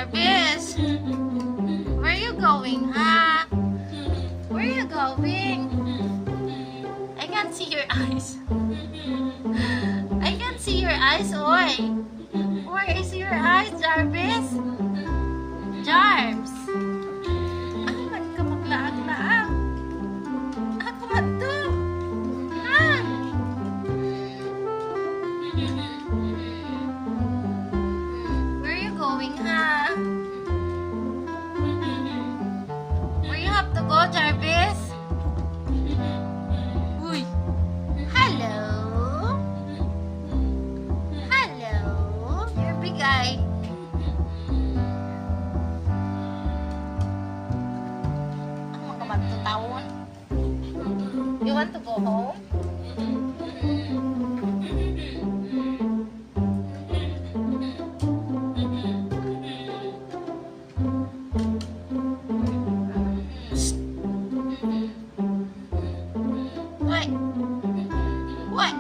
Jarvis? Where you going, huh? Where you going? I can't see your eyes. I can't see your eyes, oy. Where is your eyes, Jarvis? Jarvis. Ako man ka maglaag-laag. Ako man to. Ha? Where you going, ha? Where you have to go, Jarvis? Uy. Hello? Hello? You're big eye. Ang mga magtutawon. You want to go home? What? What?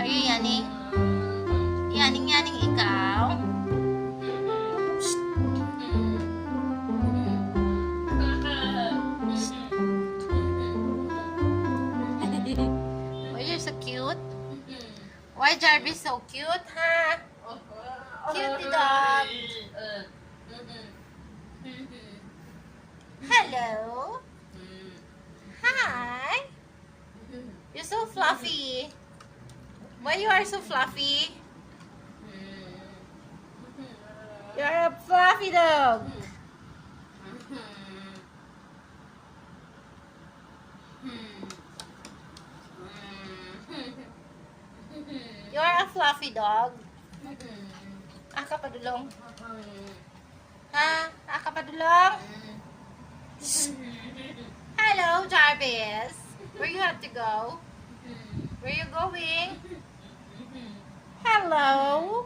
Are you yanning? Yanning ikaw? Why you're so cute? Why Jarvis so cute, huh? Cutie dog. Hello. Hi. You're so fluffy. Why you are so fluffy? You're a fluffy dog. You're a fluffy dog. Aka padulong. Ha? Aka padulong? Hello, Jarvis. Where you have to go? Where you going? Hello.